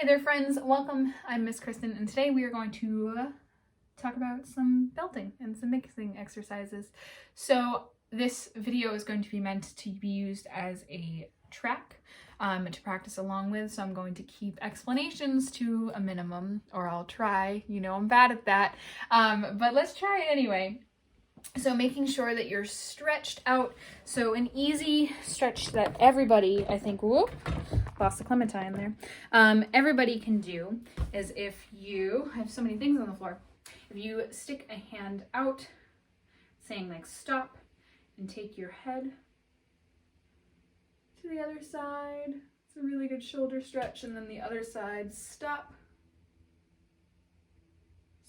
Hey there friends, welcome. I'm Miss Kristen and today we are going to talk about some belting and some mixing exercises. So this video is going to be meant to be used as a track to practice along with, so I'm going to keep explanations to a minimum, or I'll try. You know I'm bad at that, but let's try it anyway. So making sure that you're stretched out. So an easy stretch that everybody, I think, whoop, lost the clementine there. Everybody can do is if you, I have so many things on the floor. If you stick a hand out, saying like stop, and take your head to the other side. It's a really good shoulder stretch. And then the other side, stop.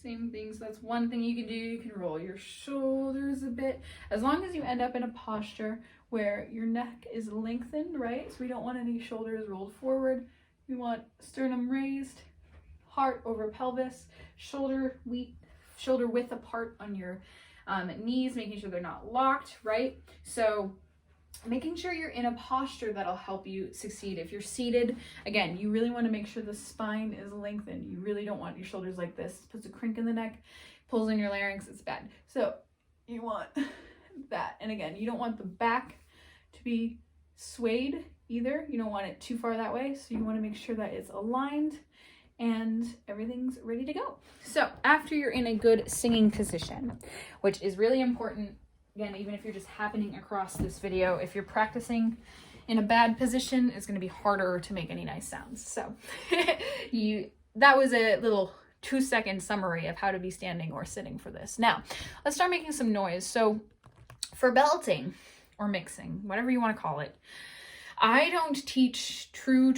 Same thing, so that's one thing you can do. You can roll your shoulders a bit, as long as you end up in a posture where your neck is lengthened, right? So we don't want any shoulders rolled forward. We want sternum raised, heart over pelvis, shoulder width apart on your knees, making sure they're not locked, right? So making sure you're in a posture that'll help you succeed. If you're seated, again, you really want to make sure the spine is lengthened. You really don't want your shoulders like this. It puts a crink in the neck, pulls in your larynx, it's bad. So you want that. And again, you don't want the back to be swayed either. You don't want it too far that way. So you want to make sure that it's aligned and everything's ready to go. So after you're in a good singing position, which is really important. Again, even if you're just happening across this video, if you're practicing in a bad position, it's going to be harder to make any nice sounds. So that was a little 2-second summary of how to be standing or sitting for this. Now, let's start making some noise. So for belting or mixing, whatever you want to call it, I don't teach true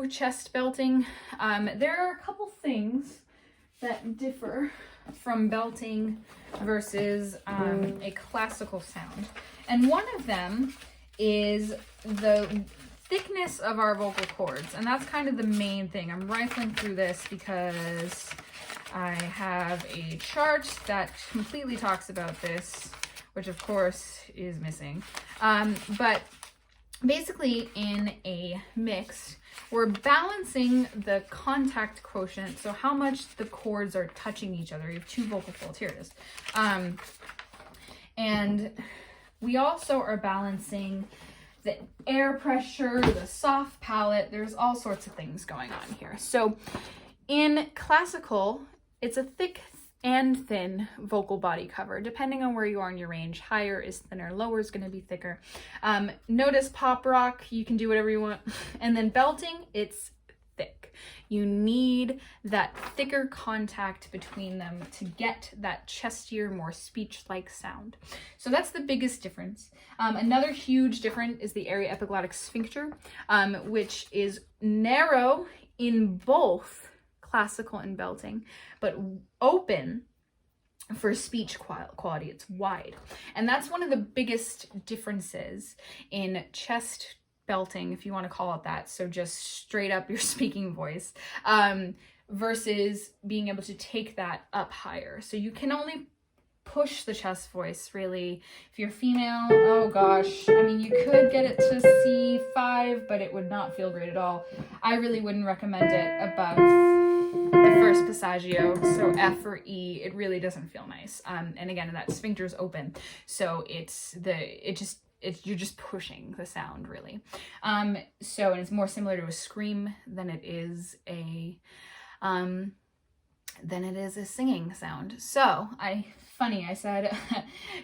chest belting. There are a couple things that differ from belting versus a classical sound. And one of them is the thickness of our vocal cords. And that's kind of the main thing. I'm rifling through this because I have a chart that completely talks about this, which of course is missing. But basically in a mix, we're balancing the contact quotient, so how much the cords are touching each other. You have two vocal folds. Here it is. And we also are balancing the air pressure, the soft palate. There's all sorts of things going on here. So in classical, it's a thick and thin vocal body cover, depending on where you are in your range. Higher is thinner, lower is going to be thicker. Notice pop rock, you can do whatever you want. And then belting, it's thick. You need that thicker contact between them to get that chestier, more speech-like sound. So that's the biggest difference. Another huge difference is the area epiglottic sphincter, which is narrow in both classical and belting, but open for speech quality. It's wide. And that's one of the biggest differences in chest belting, if you want to call it that. So just straight up your speaking voice, versus being able to take that up higher. So you can only push the chest voice, really. If you're female, oh gosh, I mean, you could get it to C5, but it would not feel great at all. I really wouldn't recommend it above the first passaggio, so F or E. It really doesn't feel nice. And again, that sphincter is open, so you're just pushing the sound, really. And it's more similar to a scream than it is a singing sound. So I said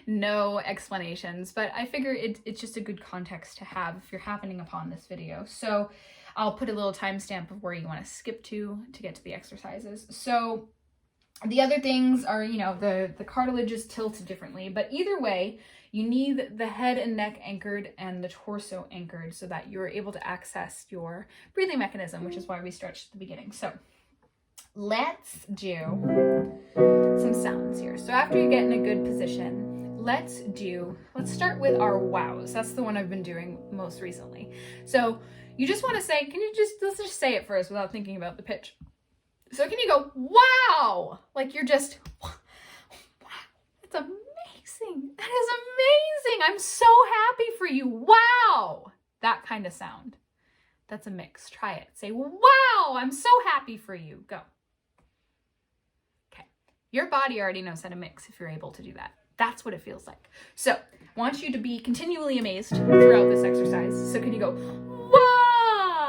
no explanations, but I figure it's just a good context to have if you're happening upon this video. So I'll put a little timestamp of where you want to skip to get to the exercises. So the other things are, the cartilage is tilted differently, but either way, you need the head and neck anchored and the torso anchored so that you're able to access your breathing mechanism, which is why we stretched at the beginning. So let's do some sounds here. So after you get in a good position, let's start with our wows. That's the one I've been doing most recently. So you just want to say, let's just say it first without thinking about the pitch. So can you go, wow? Like you're just, wow, it's amazing. That is amazing. I'm so happy for you. Wow. That kind of sound. That's a mix. Try it. Say, wow, I'm so happy for you. Go. Okay. Your body already knows how to mix if you're able to do that. That's what it feels like. So I want you to be continually amazed throughout this exercise. So can you go,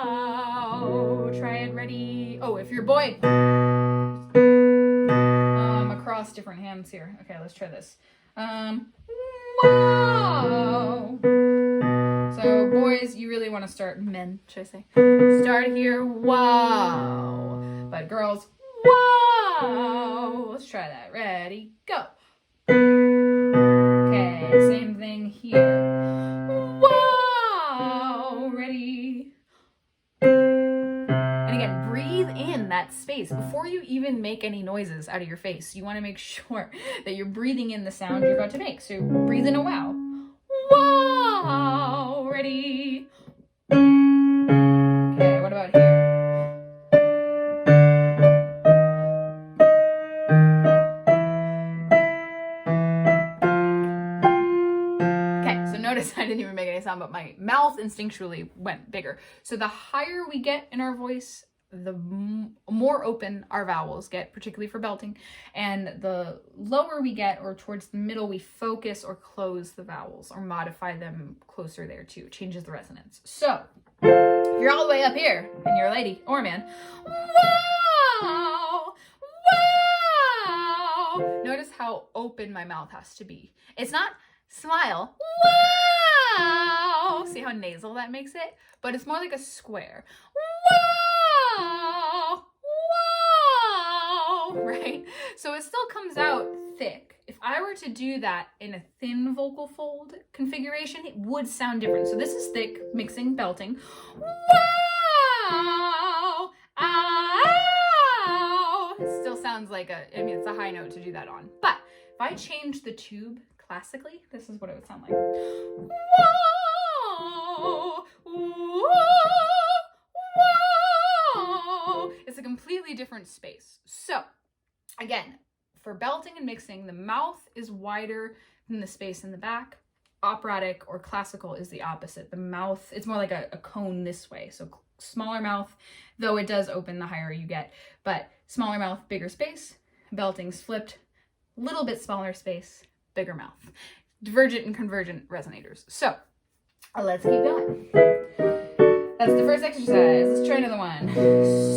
wow? Try it. Ready? Oh, if you're a boy, across different hands here. Okay, let's try this. Wow. So boys, you really want to start, men, should I say? Start here, wow. But girls, wow. Let's try that. Ready, go. Okay, same thing here. Wow. Ready. And again, breathe in that space. Before you even make any noises out of your face, you want to make sure that you're breathing in the sound you're about to make. So breathe in a wow. Wow. Ready? Okay, what about here? Okay, so notice I didn't even make any sound, but my mouth instinctually went bigger. So the higher we get in our voice, the more open our vowels get, particularly for belting. And the lower we get, or towards the middle, we focus or close the vowels or modify them closer there too. It changes the resonance. So if you're all the way up here and you're a lady or a man, wow, wow. Notice how open my mouth has to be. It's not smile, wow. See how nasal that makes it? But it's more like a square. Wow, wow, right? So it still comes out thick. If I were to do that in a thin vocal fold configuration, it would sound different. So this is thick, mixing, belting. Wow, ow. It still sounds like it's a high note to do that on. But if I change the tube classically, this is what it would sound like. Wow, wow. It's a completely different space. So again, for belting and mixing, the mouth is wider than the space in the back. Operatic or classical is the opposite. The mouth, it's more like a cone this way. So smaller mouth, though it does open the higher you get, but smaller mouth, bigger space. Belting's flipped, little bit smaller space, bigger mouth. Divergent and convergent resonators. So let's keep going. That's the first exercise. Let's try another one.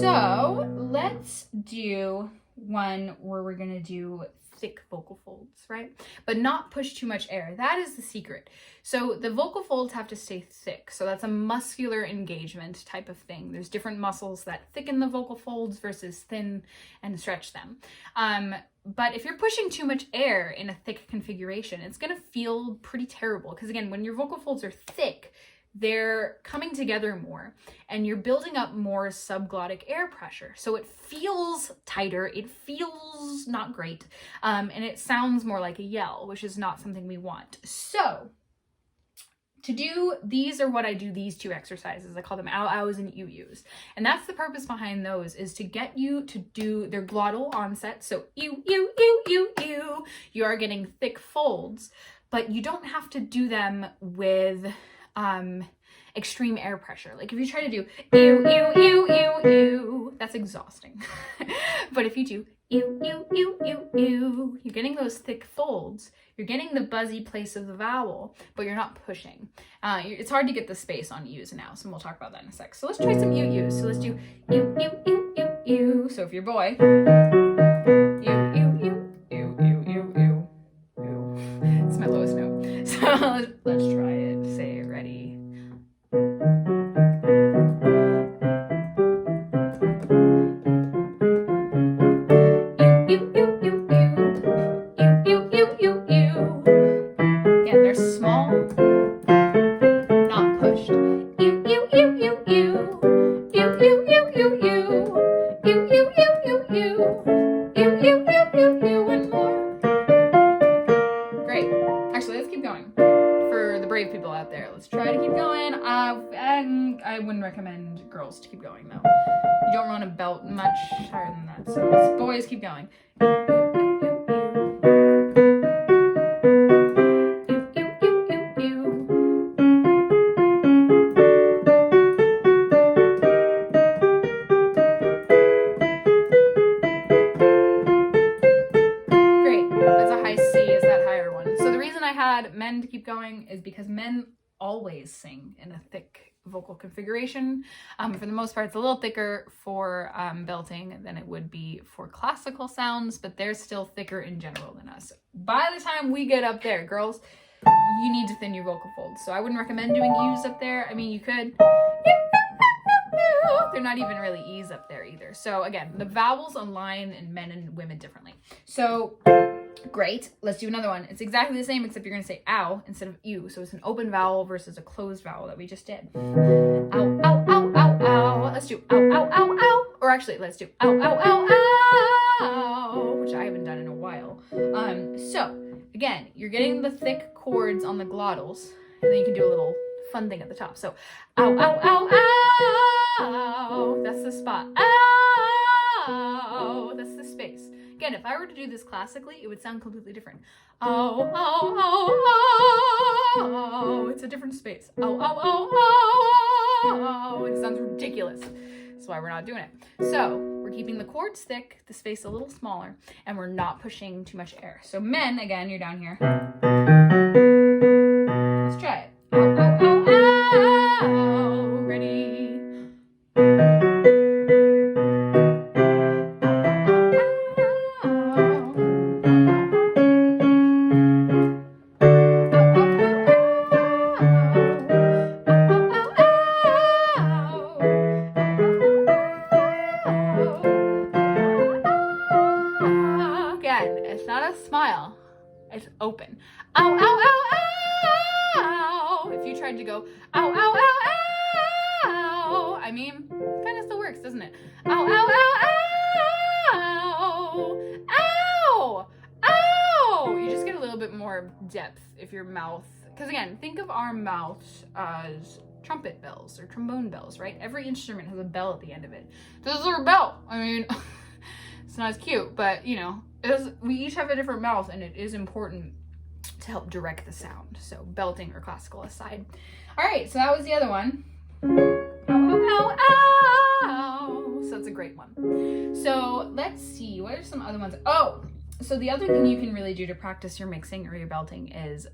So let's do one where we're going to do thick vocal folds, right? But not push too much air. That is the secret. So the vocal folds have to stay thick. So that's a muscular engagement type of thing. There's different muscles that thicken the vocal folds versus thin and stretch them. But if you're pushing too much air in a thick configuration, it's going to feel pretty terrible. Because again, when your vocal folds are thick, they're coming together more and you're building up more subglottic air pressure. So it feels tighter, it feels not great, and it sounds more like a yell, which is not something we want. So to do these are what I do these two exercises. I call them ow-ows and ew-ews. And that's the purpose behind those, is to get you to do their glottal onset. So ew, ew, ew, ew, ew. You are getting thick folds, but you don't have to do them with extreme air pressure. Like if you try to do ew, ew, ew, ew, ew, that's exhausting. But if you do ew, ew, ew, ew, ew, you're getting those thick folds. You're getting the buzzy place of the vowel, but you're not pushing. It's hard to get the space on ews and ows, and we'll talk about that in a sec. So let's try some ew-ews. So let's do ew, ew, ew, ew, ew. So if you're a boy, ew, ew, ew, ew, ew, ew, ew, ew. It's my lowest note. So let's try it. Say it. Ready? I wouldn't recommend girls to keep going though. You don't want to belt much higher than that. So boys, keep going. going is because men always sing in a thick vocal configuration. For the most part, it's a little thicker for belting than it would be for classical sounds, but they're still thicker in general than us. By the time we get up there, girls, you need to thin your vocal folds. So I wouldn't recommend doing U's up there. I mean, you could. They're not even really E's up there either. So again, the vowels align in men and women differently. So great. Let's do another one. It's exactly the same, except you're going to say ow instead of ew. So it's an open vowel versus a closed vowel that we just did. Ow, ow, ow, ow, ow. Let's do ow, ow, ow, ow. Or actually, let's do ow, ow, ow, ow, which I haven't done in a while. So again, you're getting the thick chords on the glottals, and then you can do a little fun thing at the top. So ow, ow, ow, ow. That's the spot. Ow. That's the space. Again, if I were to do this classically, it would sound completely different. Oh, oh, oh, oh. It's a different space. Oh, oh, oh, oh. It sounds ridiculous. That's why we're not doing it. So we're keeping the chords thick, the space a little smaller, and we're not pushing too much air. So men, again, you're down here. Let's try it. Ow, ow, ow, ow. Ready? Smile. It's open. Ow, ow, ow, ow. If you tried to go ow, ow, ow, ow, I mean, kind of still works, doesn't it? Ow, ow, ow, ow, ow, ow. You just get a little bit more depth if your mouth, because again, think of our mouths as trumpet bells or trombone bells, right? Every instrument has a bell at the end of it. This is our bell. I mean, it's not as cute, but you know, we each have a different mouth, and it is important to help direct the sound. So belting or classical aside. All right, so that was the other one. Ow, ow, ow, ow. So that's a great one. So let's see, what are some other ones? Oh, so the other thing you can really do to practice your mixing or your belting is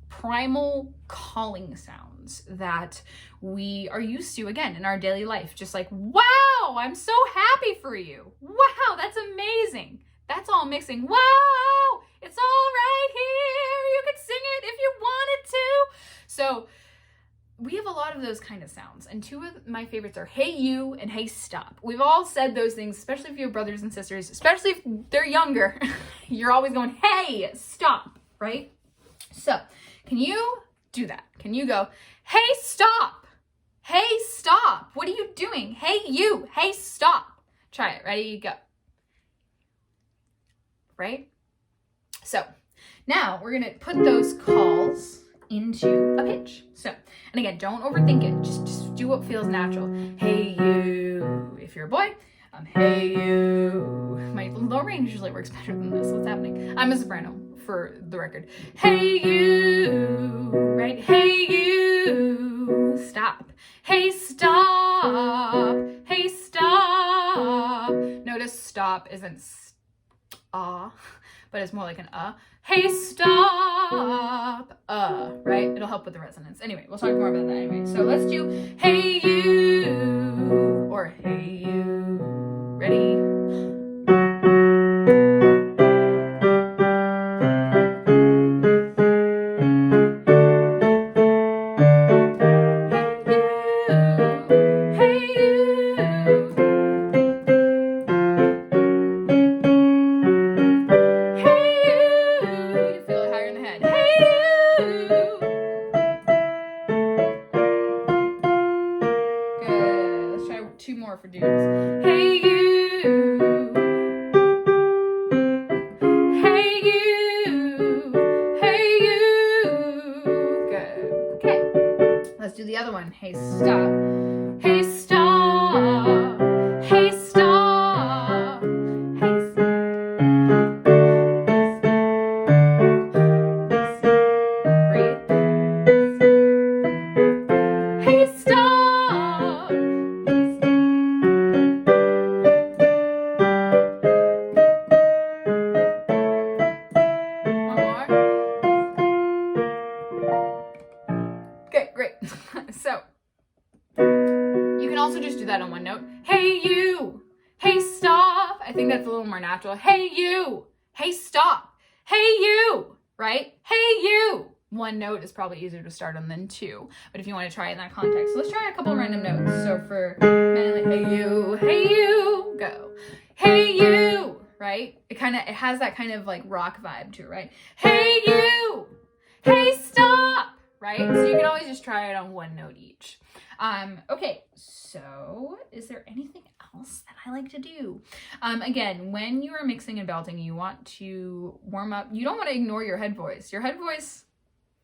primal calling sounds that we are used to, again, in our daily life. Just like, wow, I'm so happy for you. Wow, that's amazing. That's all mixing. Wow, it's all right here. You could sing it if you wanted to. So we have a lot of those kind of sounds. And two of my favorites are hey you and hey stop. We've all said those things, especially if you have brothers and sisters, especially if they're younger. You're always going, hey, stop, right? So can you do that? Can you go, hey, stop. Hey, stop. What are you doing? Hey, you. Hey, stop. Try it. Ready? Go. Right? So now we're going to put those calls into a pitch. So, and again, don't overthink it. Just do what feels natural. Hey, you. If you're a boy, hey, you. My low range usually works better than this. What's happening? I'm a soprano, for the record. Hey, you. Right? Hey, you. Stop. Hey, stop. Hey, stop. Notice stop isn't but it's more like an Hey, stop. Right? It'll help with the resonance. Anyway, we'll talk more about that anyway. So let's do hey you or hey you. Ready? Two more for dudes. Hey you. Hey you. Hey you. Good. Okay. Let's do the other one. Hey stop. Hey stop. Hey stop. Hey stop. Breathe. Hey stop. hey you, hey stop. I think that's a little more natural. Hey you, hey stop, hey you, right? Hey you. One note is probably easier to start on than two, but if you want to try it in that context, so let's try a couple random notes. So for men, like hey you, go. Hey you, right? It has that kind of like rock vibe to it, right? Hey you, hey stop, right? So you can always just try it on one note each. Okay, so is there anything else that I like to do? Again, when you are mixing and belting, you want to warm up. You don't want to ignore your head voice. Your head voice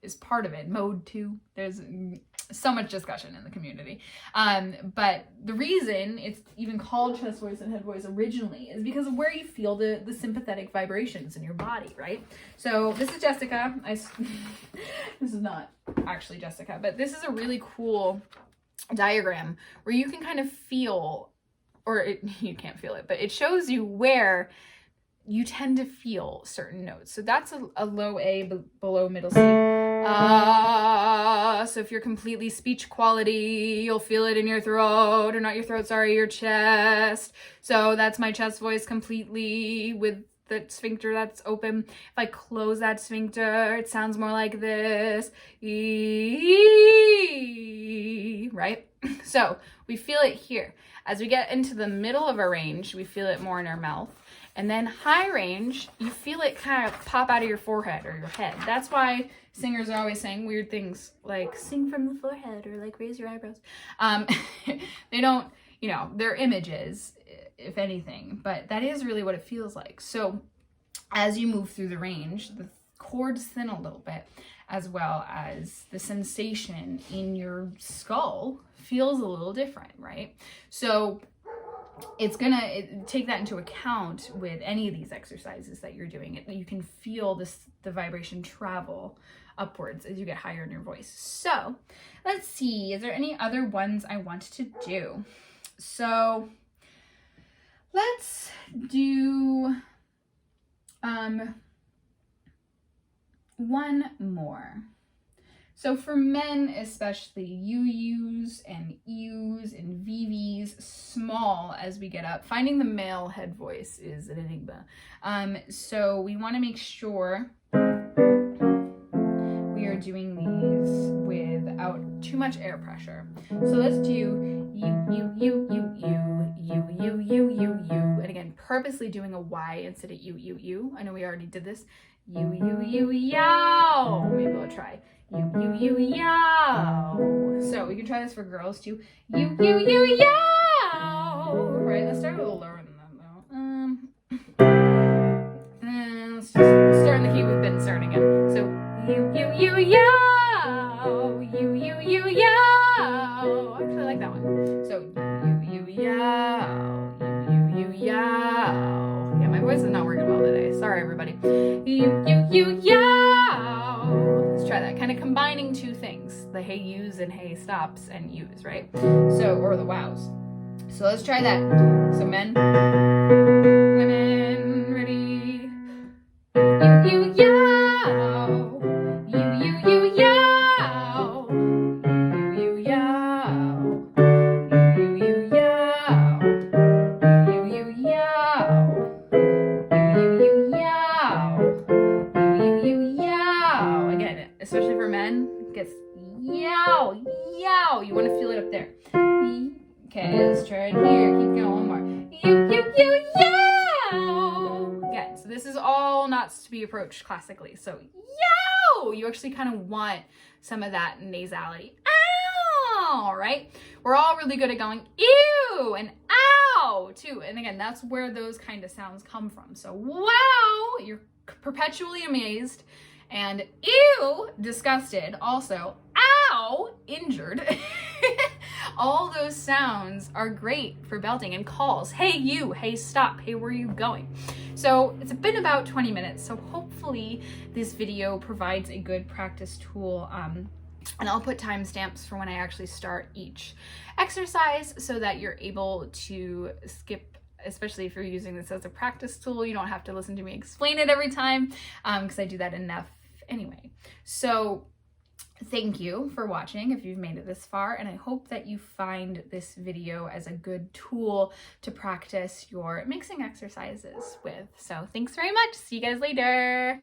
is part of it. Mode 2. There's so much discussion in the community. But the reason it's even called chest voice and head voice originally is because of where you feel the sympathetic vibrations in your body, right? So this is Jessica. This is not actually Jessica, but this is a really cool diagram where you can kind of feel, you can't feel it, but it shows you where you tend to feel certain notes. So that's a low A, below middle C. So if you're completely speech quality, you'll feel it in your throat, or not your throat, sorry, your chest. So that's my chest voice completely with the sphincter that's open. If I close that sphincter, it sounds more like this. Right? So we feel it here. As we get into the middle of our range, we feel it more in our mouth. And then high range, you feel it kind of pop out of your forehead or your head. That's why singers are always saying weird things like sing from the forehead or like raise your eyebrows. They don't, they're images, if anything, but that is really what it feels like. So as you move through the range, the chords thin a little bit, as well as the sensation in your skull feels a little different, right? So it's gonna take that into account with any of these exercises that you're doing. You can feel the vibration travel upwards as you get higher in your voice. So let's see, is there any other ones I want to do? So let's do one more. So for men especially, UUs and EUs and VVs, small as we get up. Finding the male head voice is an enigma. So we want to make sure we are doing these without too much air pressure. So let's do you. And again, purposely doing a Y instead of you. I know we already did this. Yow. Maybe we'll try. Yow. So we can try this for girls too. Yow. Right, let's start a little lower than that though. And let's just start in the key we've been starting in. So yow. Yow. Actually, I like that one. So yow. Yeah, my voice is not working well today. Sorry, everybody. Let's try that. Kind of combining two things, the hey yous and hey stops and yous, right? So, or the wows. So let's try that. So men, women, ready? You yow. You yow. You yow. Especially for men, it gets yow. You want to feel it up there. Okay, let's try it here. Keep going, one more. Yow. Again, so this is all not to be approached classically. So yow, you actually kind of want some of that nasality. Ow, right? We're all really good at going ew and ow too. And again, that's where those kind of sounds come from. So wow, you're perpetually amazed. And ew, disgusted, also, ow, injured. All those sounds are great for belting, and calls. Hey you, hey stop, hey where are you going? So it's been about 20 minutes, so hopefully this video provides a good practice tool. And I'll put timestamps for when I actually start each exercise so that you're able to skip, especially if you're using this as a practice tool. You don't have to listen to me explain it every time, because I do that enough anyway. So Thank you for watching if you've made it this far, and I hope that you find this video as a good tool to practice your mixing exercises with. So thanks very much. See you guys later.